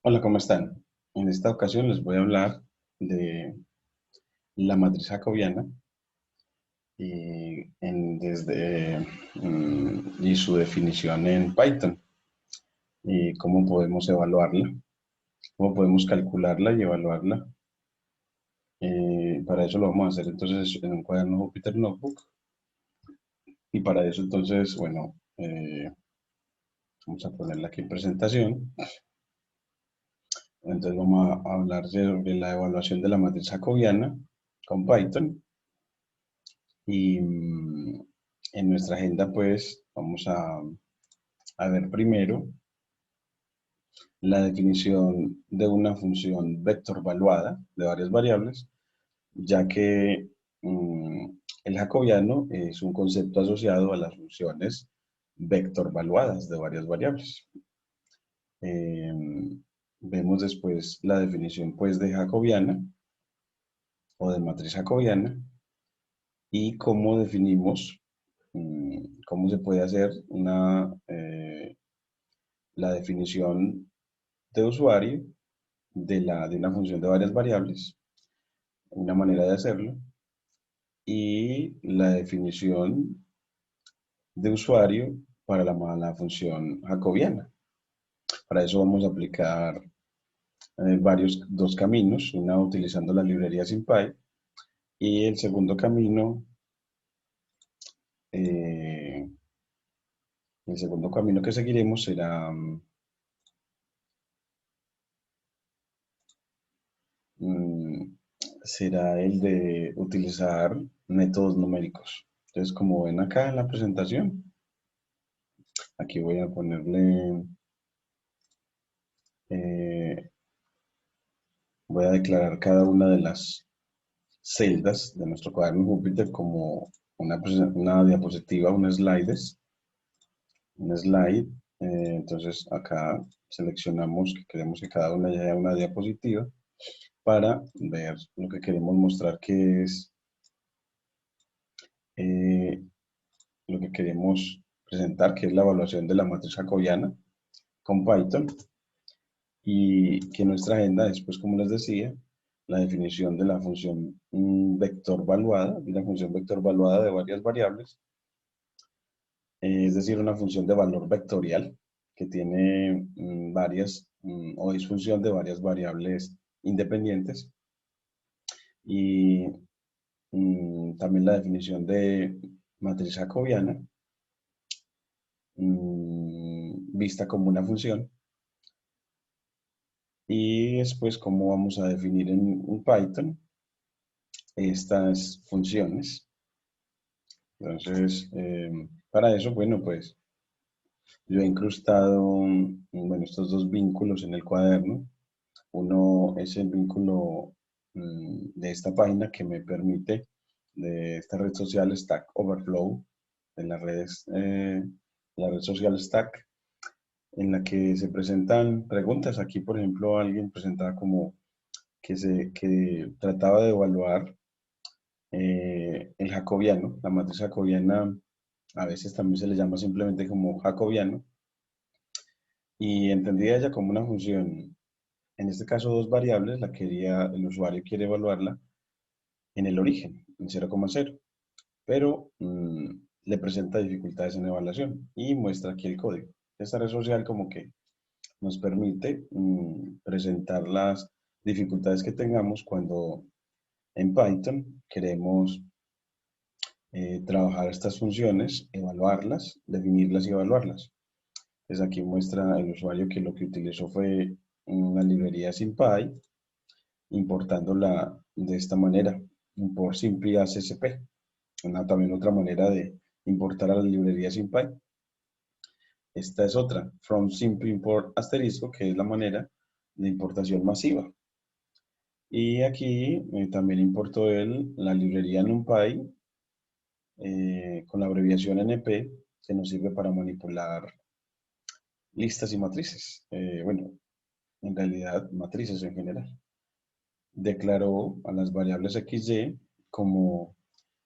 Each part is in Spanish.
Hola, ¿cómo están? En esta ocasión les voy a hablar de la matriz jacobiana y su definición en Python y cómo podemos evaluarla, cómo podemos calcularla y evaluarla. Para eso lo vamos a hacer entonces en un cuaderno Jupyter Notebook y para eso entonces, bueno, vamos a ponerla aquí en presentación. Entonces vamos a hablar sobre la evaluación de la matriz jacobiana con Python. Y en nuestra agenda, pues, vamos a ver primero la definición de una función vector valuada de varias variables, ya que mm, el jacobiano es un concepto asociado a las funciones vector valuadas de varias variables. Vemos después la definición, pues, de jacobiana o de matriz jacobiana y cómo definimos, cómo se puede hacer la definición de usuario de una función de varias variables, una manera de hacerlo, y la definición de usuario para la función jacobiana. Para eso vamos a aplicar dos caminos, una utilizando la librería SymPy y el segundo camino, eh, el segundo camino que seguiremos mm, será el de utilizar métodos numéricos. Entonces, como ven acá en la presentación, aquí voy a ponerle, eh, voy a declarar cada una de las celdas de nuestro cuaderno Júpiter como una diapositiva, un slide. Entonces, acá seleccionamos que queremos que cada una haya una diapositiva para ver lo que queremos mostrar, que es eh, lo que queremos presentar, que es la evaluación de la matriz jacobiana con Python, y que nuestra agenda es, pues, como les decía, la definición de la función vector valuada, de una función vector valuada de varias variables, es decir, una función de valor vectorial que tiene o es función de varias variables independientes, y también la definición de matriz jacobiana, vista como una función. Y después, cómo vamos a definir en un Python estas funciones. Entonces, para eso, bueno, pues yo he incrustado, bueno, estos dos vínculos en el cuaderno. Uno es el vínculo de esta página que me permite, de esta red social Stack Overflow, de la red social Stack, en la que se presentan preguntas. Aquí, por ejemplo, alguien presentaba como que trataba de evaluar el jacobiano, la matriz jacobiana, a veces también se le llama simplemente como jacobiano, y entendía ella como una función, en este caso dos variables, el usuario quiere evaluarla en el origen, en 0,0, pero le presenta dificultades en la evaluación y muestra aquí el código. Esta red social como que nos permite presentar las dificultades que tengamos cuando en Python queremos trabajar estas funciones, evaluarlas, definirlas y evaluarlas. Entonces aquí muestra el usuario que lo que utilizó fue una librería SymPy, importándola de esta manera, import simply as SCP. También otra manera de importar a la librería SymPy. Esta es otra, from simply import asterisco, que es la manera de importación masiva. Y aquí también importó la librería NumPy con la abreviación NP, que nos sirve para manipular listas y matrices. Bueno, en realidad matrices en general. Declaró a las variables XY como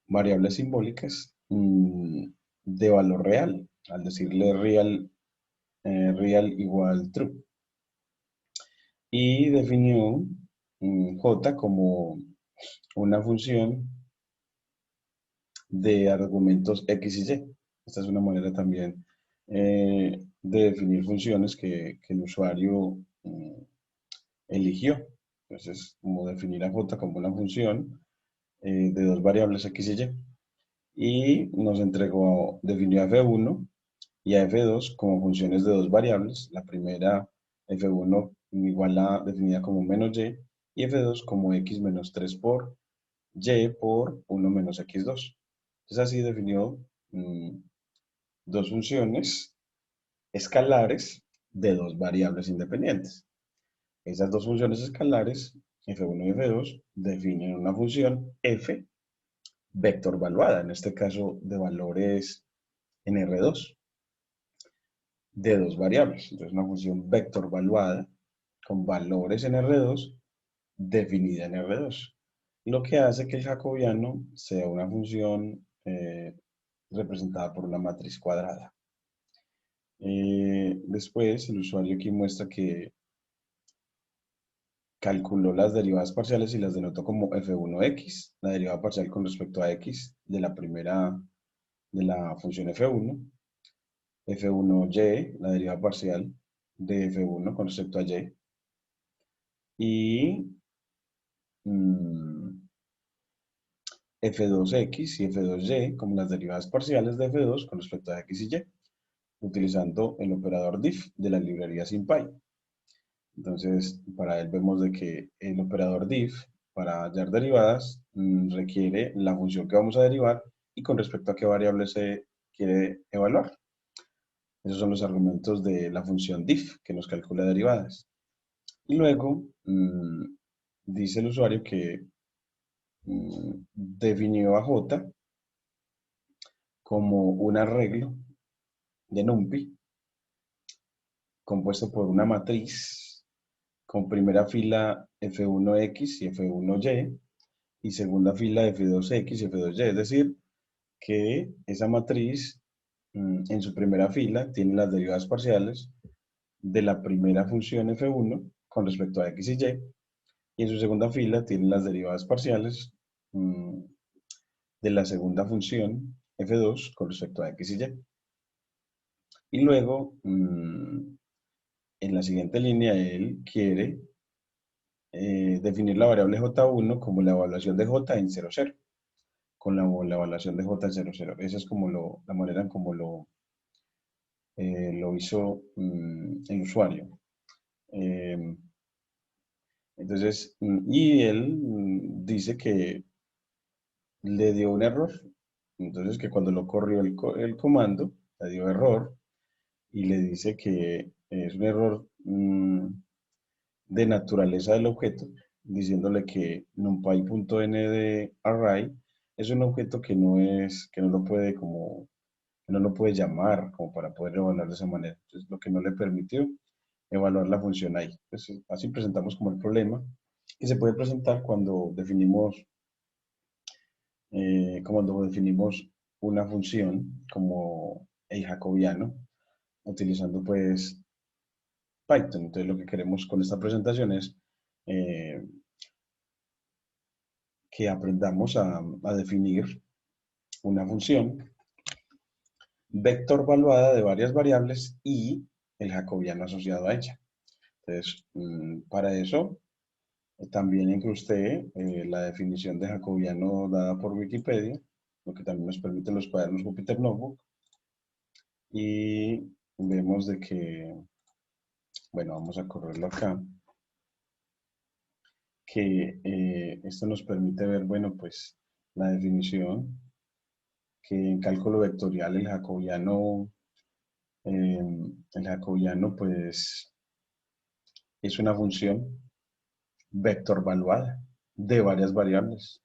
variables simbólicas de valor real, al decirle real igual true. y definió J como una función de argumentos X y Y. Esta es una manera también de definir funciones que el usuario eligió. Entonces, como definir a J como una función de dos variables X y Y. Y nos entregó, definió a F1 y a F2 como funciones de dos variables. La primera, F1 igual a definida como menos y F2 como X menos 3 por Y por 1 menos X2. Entonces así definió dos funciones escalares de dos variables independientes. Esas dos funciones escalares, F1 y F2, definen una función F vector valuada, en este caso de valores en R2, de dos variables. Entonces una función vector valuada con valores en R2 definida en R2. Lo que hace que el jacobiano sea una función representada por una matriz cuadrada. Después, el usuario aquí muestra que calculó las derivadas parciales y las denotó como f1x, la derivada parcial con respecto a x de la primera, de la función f1, f1y, la derivada parcial de f1 con respecto a y, y f2x y f2y como las derivadas parciales de f2 con respecto a x y y, utilizando el operador diff de la librería SymPy. Entonces, para él vemos de que el operador diff para hallar derivadas requiere la función que vamos a derivar y con respecto a qué variable se quiere evaluar. Esos son los argumentos de la función diff que nos calcula derivadas. Y luego dice el usuario que definió a J como un arreglo de NumPy compuesto por una matriz con primera fila F1X y F1Y y segunda fila F2X y F2Y. Es decir, que esa matriz en su primera fila tiene las derivadas parciales de la primera función F1 con respecto a X y en su segunda fila tiene las derivadas parciales de la segunda función F2 con respecto a X y Y. Y luego, en la siguiente línea, él quiere definir la variable J1 como la evaluación de J en 0, 0, con la evaluación de J en 0, 0. Esa es como la manera en como lo hizo el usuario. Entonces, y él dice que le dio un error. Entonces, que cuando lo corrió el comando, le dio error y le dice que es un error de naturaleza del objeto, diciéndole que numpy.n de array es un objeto que no lo puede que no lo puede llamar como para poder evaluar de esa manera. Entonces, lo que no le permitió evaluar la función ahí. Entonces, así presentamos como el problema que se puede presentar cuando definimos una función como el jacobiano, utilizando pues Python. Entonces, lo que queremos con esta presentación es eh, que aprendamos a definir una función vector valuada de varias variables y el jacobiano asociado a ella. Entonces, para eso, también incrusté la definición de jacobiano dada por Wikipedia, lo que también nos permite los cuadernos Jupyter Notebook. Y vemos de que, bueno, vamos a correrlo acá, que esto nos permite ver, bueno, pues la definición, que en cálculo vectorial el jacobiano pues es una función vector valuada de varias variables,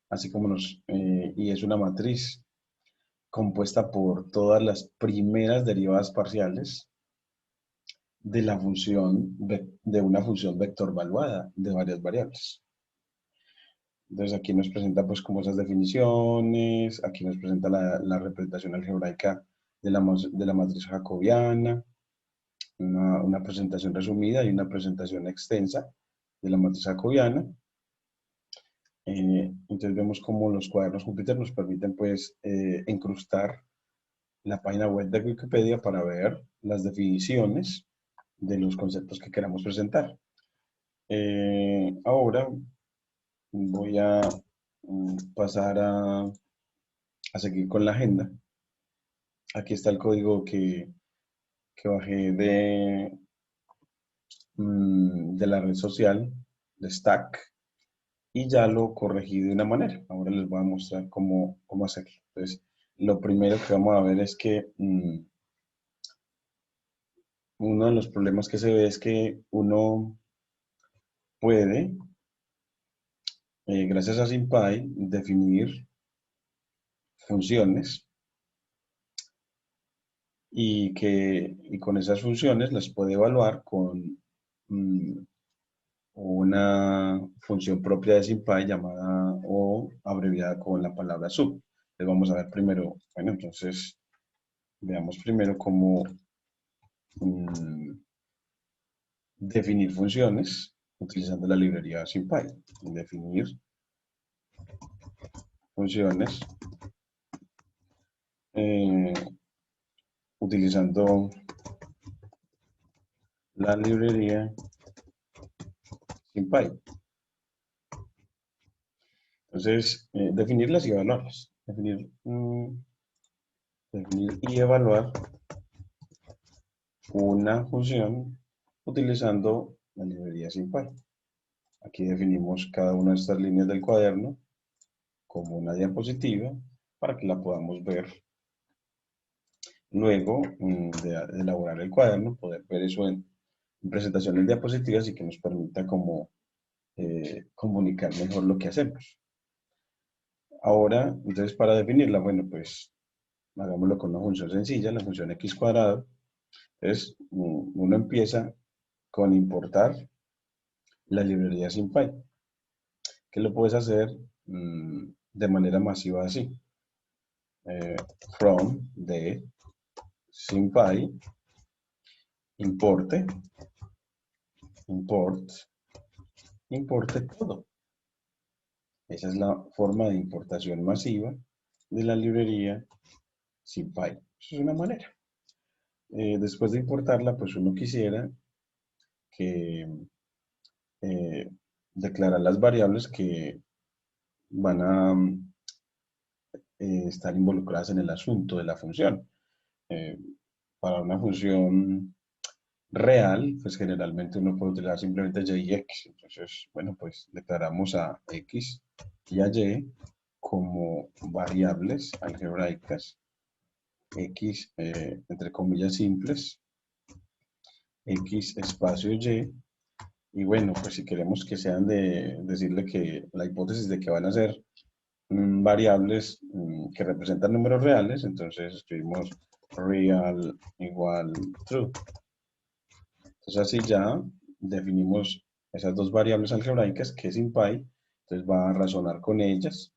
así como y es una matriz compuesta por todas las primeras derivadas parciales de la función, de una función vector valuada de varias variables. Entonces aquí nos presenta pues como esas definiciones, aquí nos presenta la representación algebraica de la matriz jacobiana, una presentación resumida y una presentación extensa de la matriz jacobiana. Entonces vemos cómo los cuadernos Júpiter nos permiten pues incrustar la página web de Wikipedia para ver las definiciones de los conceptos que queramos presentar. Ahora voy a pasar a seguir con la agenda. Aquí está el código que bajé de la red social, de Stack, y ya lo corregí de una manera. Ahora les voy a mostrar cómo hacerlo. Entonces, lo primero que vamos a ver es que uno de los problemas que se ve es que uno puede, gracias a SymPy, definir funciones y con esas funciones las puede evaluar con una función propia de SymPy llamada o abreviada con la palabra sub. Entonces vamos a ver primero, bueno, entonces veamos primero cómo definir funciones utilizando la librería SymPy. Definir funciones utilizando la librería SymPy. Entonces, definirlas y evaluarlas. Definir y evaluar una función utilizando la librería SymPy. Aquí definimos cada una de estas líneas del cuaderno como una diapositiva para que la podamos ver. Luego de elaborar el cuaderno, poder ver eso en presentaciones diapositivas y que nos permita como comunicar mejor lo que hacemos. Ahora, entonces para definirla, bueno, pues hagámoslo con una función sencilla, la función x cuadrado. Entonces, uno empieza con importar la librería SymPy, que lo puedes hacer de manera masiva así. From de SymPy, importe todo. Esa es la forma de importación masiva de la librería SymPy. Eso es una manera. Después de importarla, pues uno quisiera que declarar las variables que van a estar involucradas en el asunto de la función. Para una función real, pues generalmente uno puede utilizar simplemente y y x. Entonces, bueno, pues declaramos a x y a y como variables algebraicas, x entre comillas simples, x espacio y bueno, pues si queremos que sean decirle que la hipótesis de que van a ser variables que representan números reales, entonces escribimos real igual true. Entonces así ya definimos esas dos variables algebraicas que es SymPy, entonces va a razonar con ellas,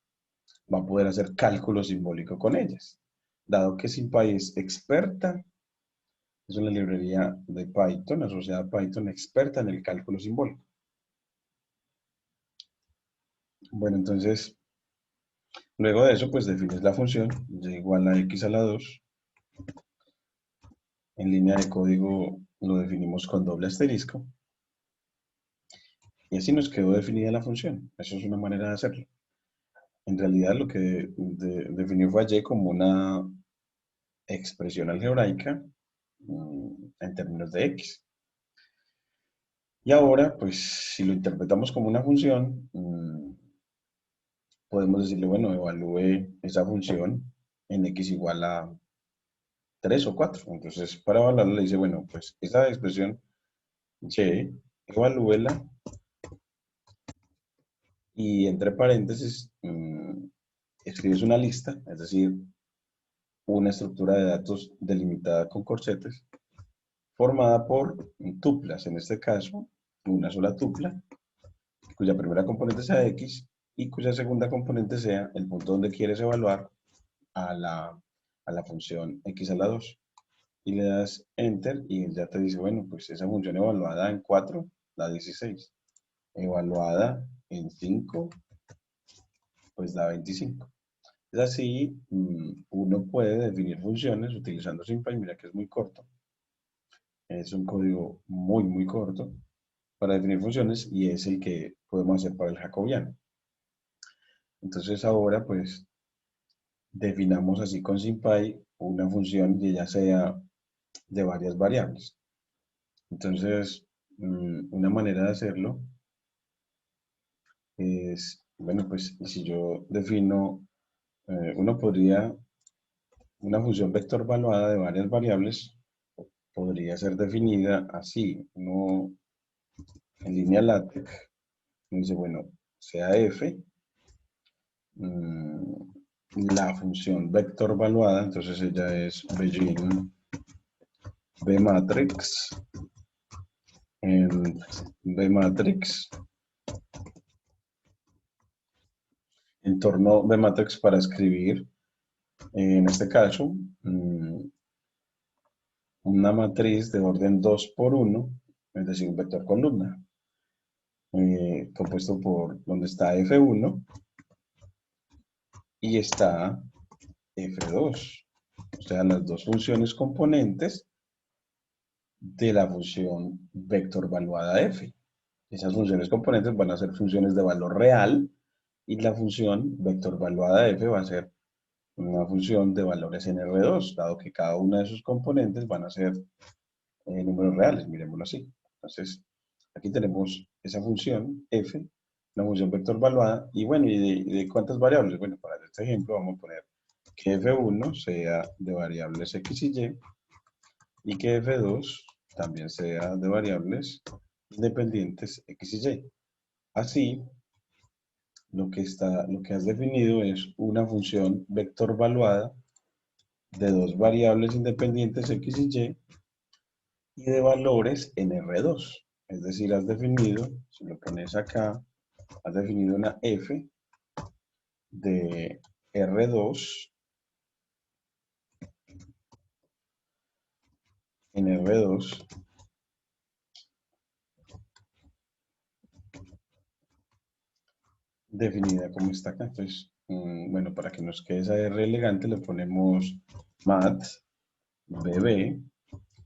va a poder hacer cálculo simbólico con ellas. Dado que SymPy es experta, es una librería de Python, asociada a Python, experta en el cálculo simbólico. Bueno, entonces, luego de eso, pues defines la función y igual a x a la 2. En línea de código lo definimos con doble asterisco. Y así nos quedó definida la función. Eso es una manera de hacerlo. En realidad lo que definió fue y como una expresión algebraica en términos de x. Y ahora, pues, si lo interpretamos como una función, podemos decirle, bueno, evalúe esa función en x igual a 3 o 4. Entonces, para evaluarla le dice, bueno, pues esa expresión y, evalúela y entre paréntesis escribes una lista, es decir, una estructura de datos delimitada con corchetes, formada por tuplas, en este caso, una sola tupla, cuya primera componente sea x y cuya segunda componente sea el punto donde quieres evaluar a la función x a la 2. y le das Enter y él ya te dice, bueno, pues esa función evaluada en 4 da 16. Evaluada en 5, pues da 25. Es así, uno puede definir funciones utilizando SymPy. Mira que es muy corto. Es un código muy, muy corto para definir funciones y es el que podemos hacer para el jacobiano. Entonces ahora, pues, definamos así con SymPy una función que ya sea de varias variables. Entonces, una manera de hacerlo es, bueno, pues si yo defino, uno podría, una función vector valuada de varias variables podría ser definida así. Uno en línea LaTeX dice, bueno, sea f, la función vector valuada, entonces ella es begin bmatrix en bmatrix, entorno bmatrix para escribir, en este caso, una matriz de orden 2 por 1, es decir, un vector columna, compuesto por donde está F1 y está F2, o sea, las dos funciones componentes de la función vector valuada f. Esas funciones componentes van a ser funciones de valor real y la función vector valuada f va a ser una función de valores en R2, dado que cada una de sus componentes van a ser números reales, miremoslo así. Entonces, aquí tenemos esa función f, una función vector valuada, y bueno, ¿y de cuántas variables? Bueno, para este ejemplo vamos a poner que f1 sea de variables x y que f2 también sea de variables independientes x y y. Así, lo que has definido es una función vector valuada de dos variables independientes x y de valores en R2. Es decir, has definido, si lo pones acá, has definido una f de R2 en R2 definida como está acá. Entonces, bueno, para que nos quede esa R elegante, le ponemos mat bb,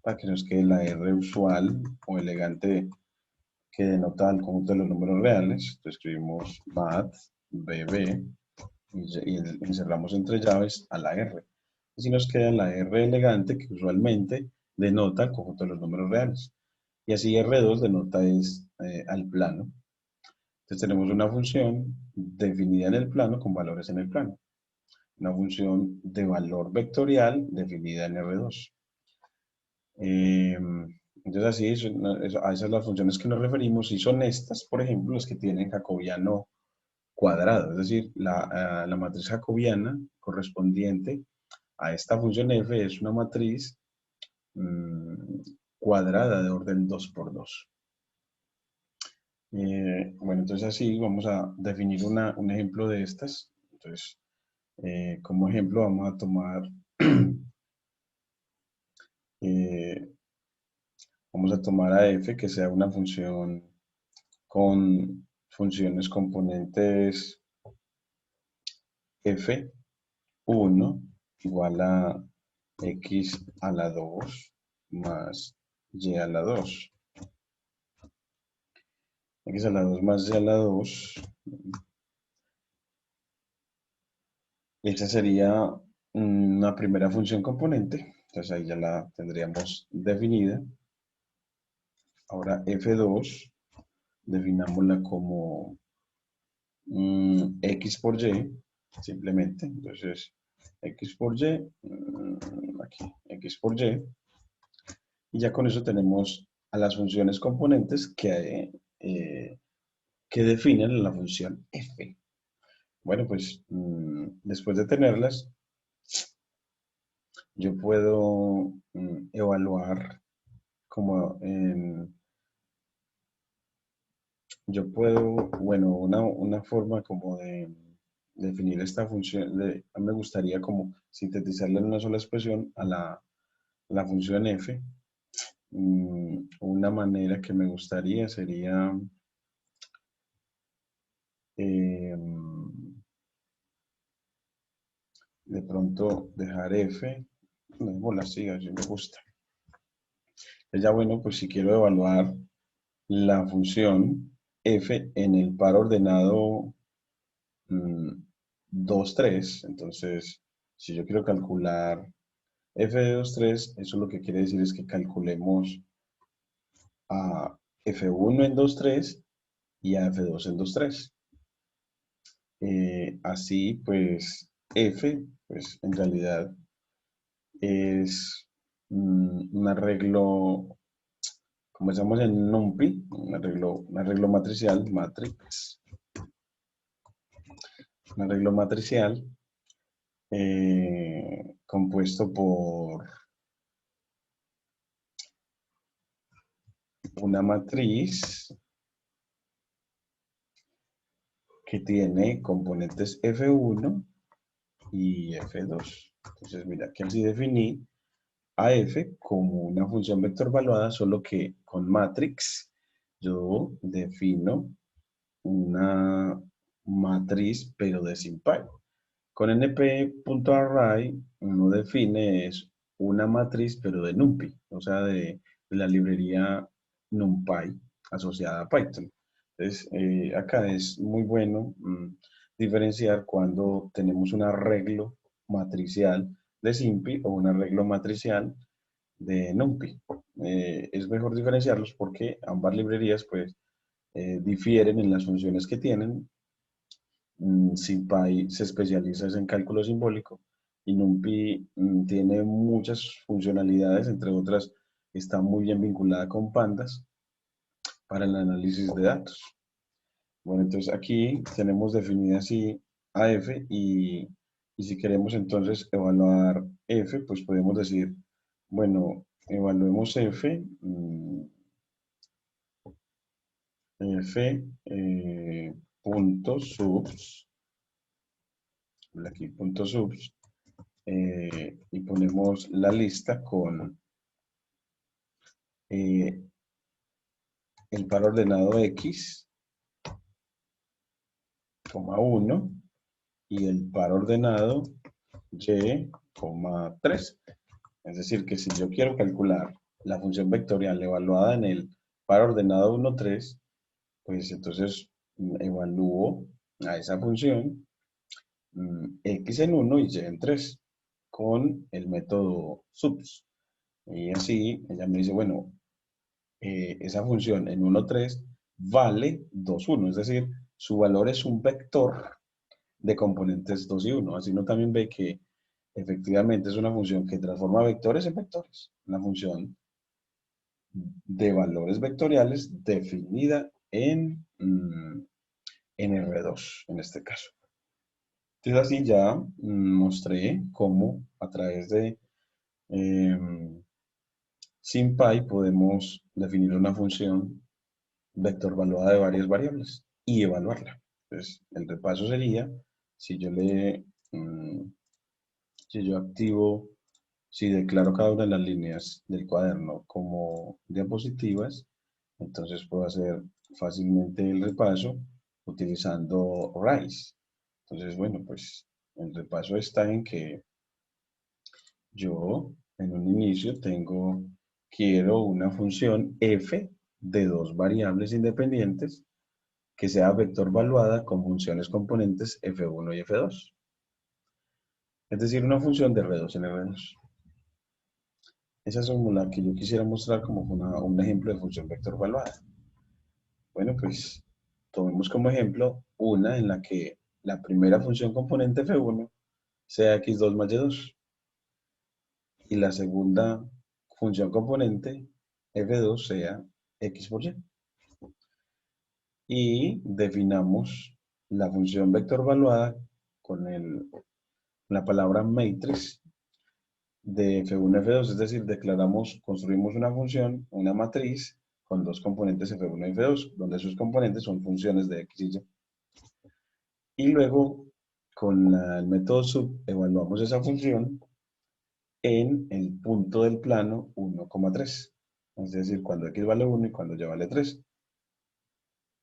para que nos quede la R usual o elegante que denota el conjunto de los números reales. Entonces escribimos mat bb y encerramos entre llaves a la R. Así nos queda la R elegante que usualmente denota el conjunto de los números reales. Y así R2 denota al plano. Entonces tenemos una función definida en el plano con valores en el plano. Una función de valor vectorial definida en R2. Entonces así, a esas son las funciones que nos referimos y son estas, por ejemplo, las que tienen jacobiano cuadrado, es decir, la matriz jacobiana correspondiente a esta función f es una matriz cuadrada de orden 2 por 2. Bueno, entonces así vamos a definir un ejemplo de estas. Entonces, como ejemplo vamos a tomar, eh, vamos a tomar a f que sea una función con funciones componentes f1 igual a x a la 2 más y a la 2. X a la 2 más y a la 2. Esa sería una primera función componente. Entonces ahí ya la tendríamos definida. Ahora f2, definámosla como x por y, simplemente. Entonces, x por y, aquí, x por y. Y ya con eso tenemos a las funciones componentes que definen la función f. Bueno, pues después de tenerlas, yo puedo evaluar como yo puedo, bueno, una forma como de definir esta función, me gustaría como sintetizarla en una sola expresión la función f. Una manera que me gustaría sería de pronto dejar f, no la siga, si me gusta. Ya bueno, pues si quiero evaluar la función f en el par ordenado 2, 3, entonces si yo quiero calcular f de 2, 3, eso lo que quiere decir es que calculemos a f1 en 2, 3 y a f2 en 2, 3. Así pues f, pues en realidad es un arreglo, como decíamos en NumPy, un arreglo matricial, un arreglo matricial compuesto por una matriz que tiene componentes F1 y F2. Entonces, mira, que así definí a f como una función vector valuada, solo que con matrix yo defino una matriz, pero de SymPy. Con np.array uno define es una matriz, pero de NumPy, o sea, de la librería NumPy asociada a Python. Entonces, acá es muy bueno diferenciar cuando tenemos un arreglo matricial de SymPy o un arreglo matricial de NumPy. Es mejor diferenciarlos porque ambas librerías pues difieren en las funciones que tienen. SymPy se especializa en cálculo simbólico y NumPy tiene muchas funcionalidades, entre otras está muy bien vinculada con pandas para el análisis de datos. Bueno, entonces aquí tenemos definida así a f y si queremos entonces evaluar f, pues podemos decir, bueno, evaluemos f, f punto subs, aquí punto subs, y ponemos la lista con el par ordenado x, 1, y el par ordenado y, 3. Es decir, que si yo quiero calcular la función vectorial evaluada en el par ordenado 1, 3, pues entonces evalúo a esa función x en 1 y y en 3 con el método subs. Y así ella me dice, bueno, esa función en 1, 3 vale 2, 1, es decir, su valor es un vector de componentes 2 y 1. Así uno también ve que efectivamente es una función que transforma vectores en vectores. Una función de valores vectoriales definida en R2, en este caso. Entonces así ya mostré cómo a través de SymPy podemos definir una función vector valuada de varias variables y evaluarla. Entonces el repaso sería, si yo le, si yo activo, si declaro cada una de las líneas del cuaderno como diapositivas, entonces puedo hacer fácilmente el repaso utilizando RISE. Entonces, bueno, pues el repaso está en que yo en un inicio quiero una función f de dos variables independientes que sea vector valuada con funciones componentes f1 y f2. Es decir, una función de R2 en R2. Esa es como la que yo quisiera mostrar como un ejemplo de función vector valuada. Bueno, pues tomemos como ejemplo una en la que la primera función componente f1 sea x2 más y2 y la segunda función componente f2 sea x por y. Y definamos la función vector valuada con la palabra matrix de F1 F2, es decir, construimos una función, una matriz con dos componentes F1 y F2, donde sus componentes son funciones de X y Y. Y luego, con el método sub, evaluamos esa función en el punto del plano 1,3. Es decir, cuando x vale 1 y cuando y vale 3.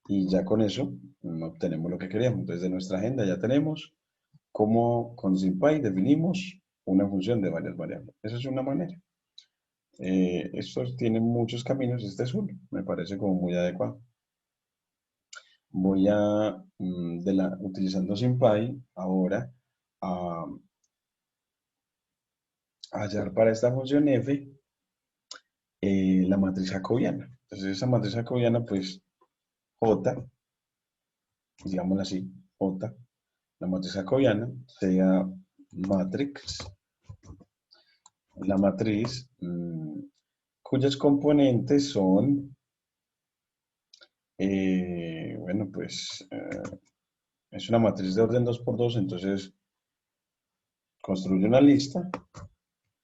Y ya con eso obtenemos lo que queríamos. Entonces, de nuestra agenda ya tenemos cómo con SymPy definimos una función de varias variables. Esa es una manera. Estos tienen muchos caminos, este es uno. Me parece como muy adecuado. Voy a, utilizando SymPy, ahora a hallar para esta función f la matriz jacobiana. Entonces, esa matriz jacobiana, pues, J, digámosla así, J, la matriz jacobiana, sea matrix, la matriz cuyas componentes son, bueno, pues, es una matriz de orden 2 por 2, entonces construye una lista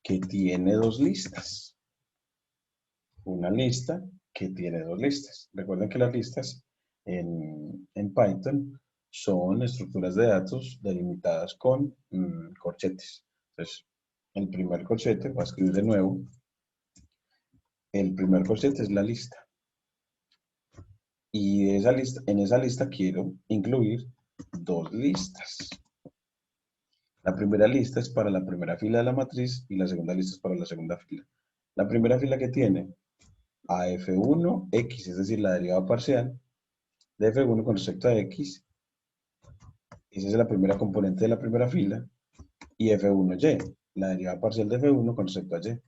que tiene dos listas. Una lista que tiene dos listas. Recuerden que las listas en Python son estructuras de datos delimitadas con corchetes. Entonces, el primer corchete, voy a escribir de nuevo, el primer corchete es la lista. Y en esa lista quiero incluir dos listas. La primera lista es para la primera fila de la matriz y la segunda lista es para la segunda fila. La primera fila que tiene a f1x, es decir, la derivada parcial de f1 con respecto a x, esa es la primera componente de la primera fila, y f1y, la derivada parcial de f1 con respecto a y.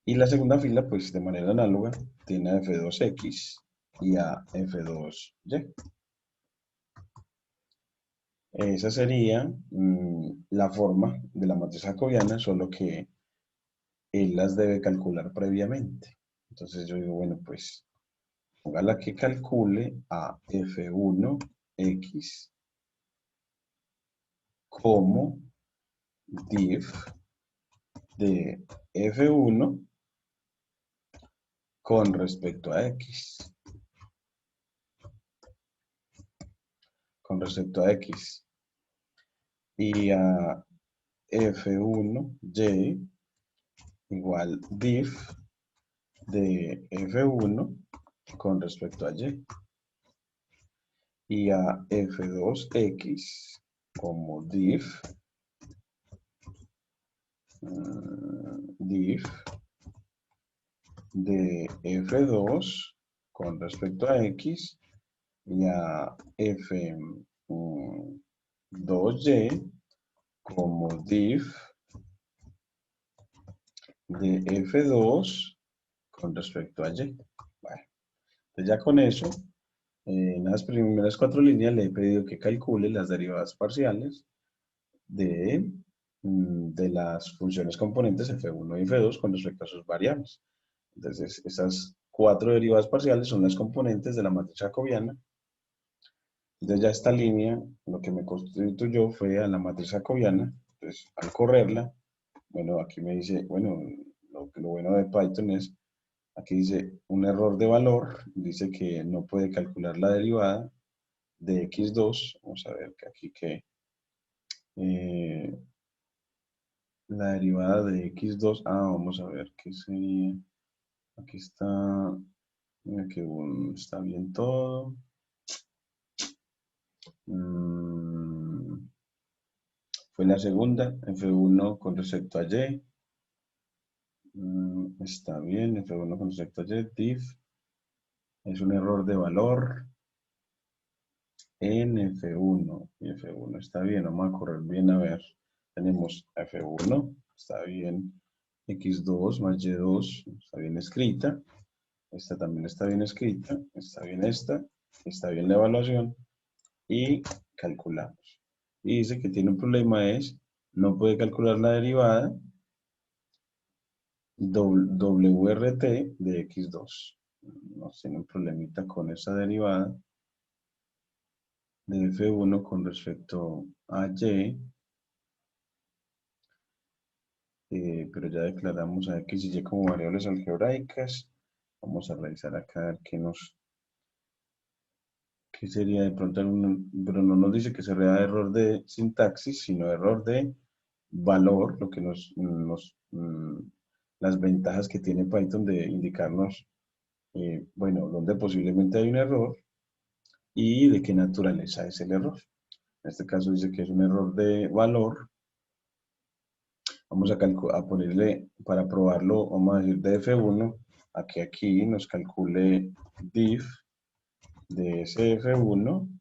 Y la segunda fila, pues de manera análoga, tiene a f2x y a f2y. Esa sería la forma de la matriz jacobiana, solo que él las debe calcular previamente. Entonces yo digo, bueno, pues póngala que calcule a f1x como diff de f1 con respecto a x. Con respecto a x. Y a f1y igual diff de f1 con respecto a y. Y a f2x como diff de f2 con respecto a x y a f2y como diff de f2 con respecto a y. Bueno, entonces ya con eso, en las primeras cuatro líneas le he pedido que calcule las derivadas parciales de las funciones componentes f1 y f2 con respecto a sus variables. Entonces, esas cuatro derivadas parciales son las componentes de la matriz jacobiana. Entonces, ya esta línea, lo que me constituyó fue a la matriz jacobiana. Entonces, al correrla, bueno, aquí me dice, bueno, lo bueno de Python es, aquí dice un error de valor, dice que no puede calcular la derivada de x2. Vamos a ver que aquí que la derivada de x2, vamos a ver qué sería. Aquí está, mira que está bien todo. Fue la segunda, f1 con respecto a y. Está bien, f1 con respecto a y, diff. Es un error de valor en f1. Y f1 está bien, vamos a correr bien a ver. Tenemos f1, está bien. x2 más y2, está bien escrita. Esta también está bien escrita. Está bien esta. Está bien la evaluación. Y calculamos. Y dice que tiene un problema, no puede calcular la derivada WRT de x2. Nos tiene un problemita con esa derivada de f1 con respecto a y, pero ya declaramos a x y y como variables algebraicas. Vamos a revisar acá a ver ¿Qué sería de pronto? Pero no nos dice que sería error de sintaxis, sino error de valor, lo que las ventajas que tiene Python de indicarnos, bueno, donde posiblemente hay un error y de qué naturaleza es el error. En este caso dice que es un error de valor. Vamos a ponerle, para probarlo, vamos a decir de F1, a que aquí nos calcule diff de ese F1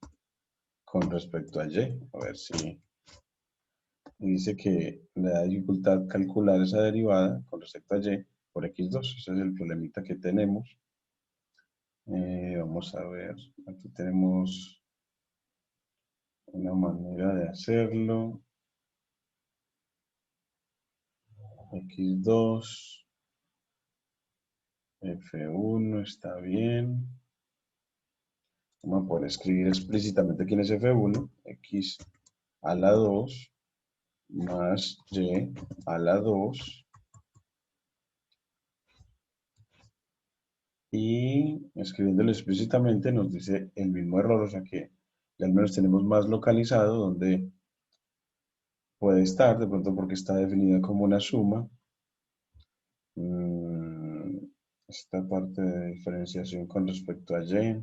con respecto a Y. A ver si dice que le da dificultad calcular esa derivada con respecto a Y por X2. Ese es el problemita que tenemos. Vamos a ver, aquí tenemos una manera de hacerlo. X2, F1 está bien. Vamos a poder escribir explícitamente quién es F1, X a la 2 más Y a la 2. Y escribiéndolo explícitamente nos dice el mismo error, o sea que ya al menos tenemos más localizado donde puede estar, de pronto porque está definida como una suma. Esta parte de diferenciación con respecto a Y,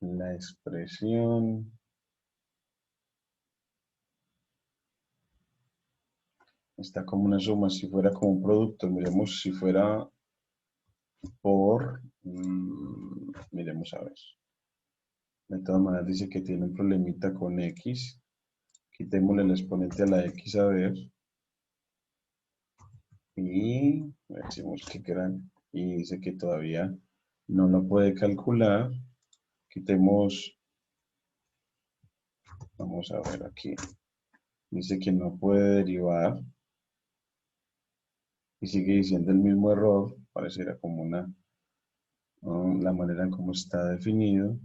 la expresión, está como una suma, si fuera como un producto, miremos si fuera miremos a ver. De todas maneras dice que tiene un problemita con X. Quitémosle el exponente a la X a ver. Y decimos que gran. Y dice que todavía no lo puede calcular. Quitemos, vamos a ver aquí. Dice que no puede derivar. Y sigue diciendo el mismo error. Pareciera como la manera en cómo está definido.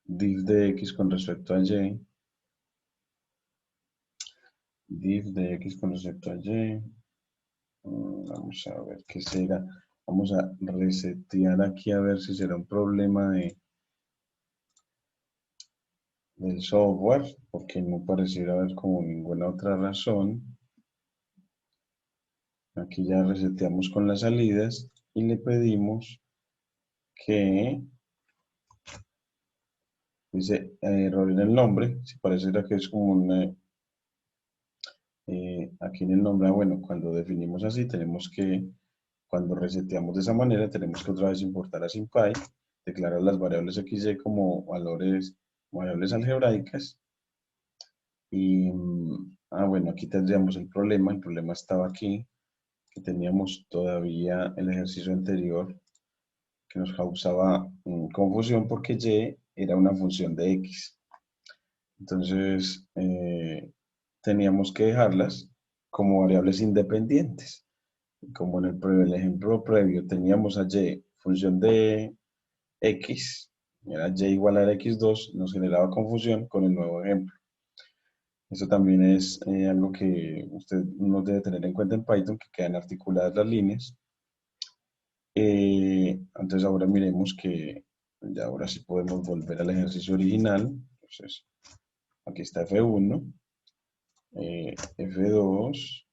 Diff de X con respecto a Y. Diff de X con respecto a Y. Vamos a ver qué será. Vamos a resetear aquí a ver si será un problema del software, porque no pareciera haber como ninguna otra razón. Aquí ya reseteamos con las salidas y le pedimos que dice error en el nombre. Si pareciera que es como aquí en el nombre, bueno, cuando definimos así, tenemos que, cuando reseteamos de esa manera, tenemos que otra vez importar a SymPy, declarar las variables XY como variables algebraicas. Y, bueno, aquí tendríamos el problema estaba aquí, que teníamos todavía el ejercicio anterior que nos causaba confusión porque Y era una función de X. Entonces, teníamos que dejarlas como variables independientes. Como en el ejemplo previo teníamos a Y función de X, era Y igual a X2, nos generaba confusión con el nuevo ejemplo. Eso también es algo que usted no debe tener en cuenta en Python, que quedan articuladas las líneas. Entonces ahora miremos que ya ahora sí podemos volver al ejercicio original. Entonces, aquí está F1, F2,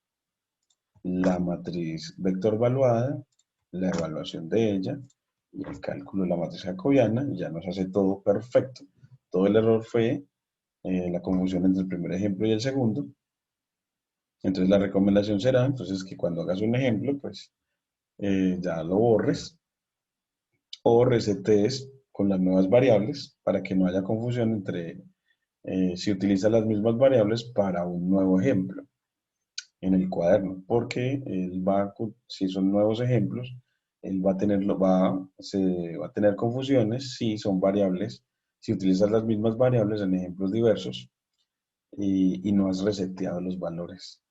la matriz vector valuada, la evaluación de ella y el cálculo de la matriz jacobiana, y ya nos hace todo perfecto. Todo el error fue la confusión entre el primer ejemplo y el segundo. Entonces la recomendación será, entonces, que cuando hagas un ejemplo, pues ya lo borres o resetees con las nuevas variables para que no haya confusión entre si utilizas las mismas variables para un nuevo ejemplo en el cuaderno, porque si son nuevos ejemplos, él va a tener confusiones si son variables, si utilizas las mismas variables en ejemplos diversos y no has reseteado los valores.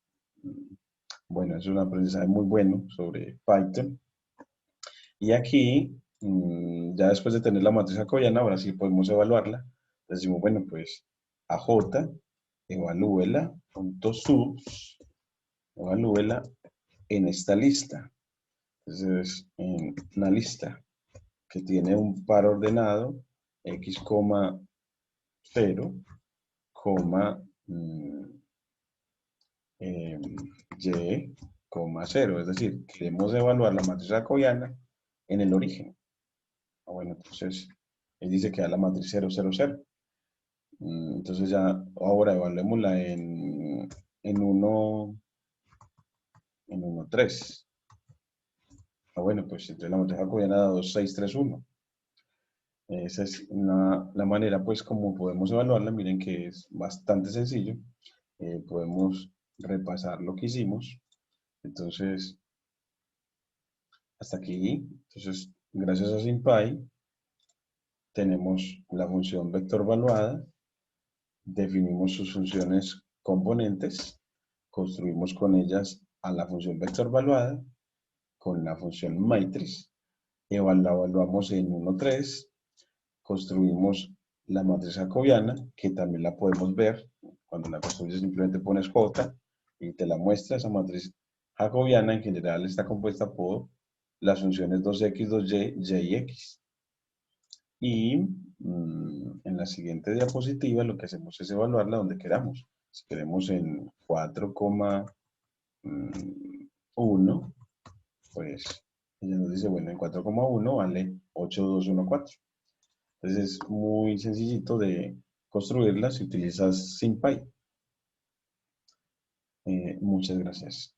Bueno, es un aprendizaje muy bueno sobre Python. Y aquí, ya después de tener la matriz jacobiana, ahora sí podemos evaluarla. Entonces decimos, bueno, pues AJ, evalúela, punto subs, evalúela en esta lista. Entonces, en una lista que tiene un par ordenado x, 0, y, 0. Es decir, queremos evaluar la matriz jacobiana en el origen. Bueno, entonces, él dice que da la matriz 0, 0, 0. Entonces ya, ahora evaluémosla en 1, 3. Bueno, pues entonces la matriz jacobiana da 2, 6, 3, 1. Esa es la manera, pues, como podemos evaluarla. Miren que es bastante sencillo. Podemos repasar lo que hicimos. Entonces, hasta aquí. Entonces, gracias a SymPy, tenemos la función vector valuada, definimos sus funciones componentes, construimos con ellas a la función vector valuada, con la función matrix, la evaluamos en 1, 3, construimos la matriz jacobiana, que también la podemos ver. Cuando la construyes simplemente pones J y te la muestra. Esa matriz jacobiana en general está compuesta por las funciones 2x, 2y, y y x. Y en la siguiente diapositiva lo que hacemos es evaluarla donde queramos. Si queremos en 4,1, pues ella nos dice, bueno, en 4,1 vale 8,214. Entonces es muy sencillito de construirla si utilizas SymPy. Muchas gracias.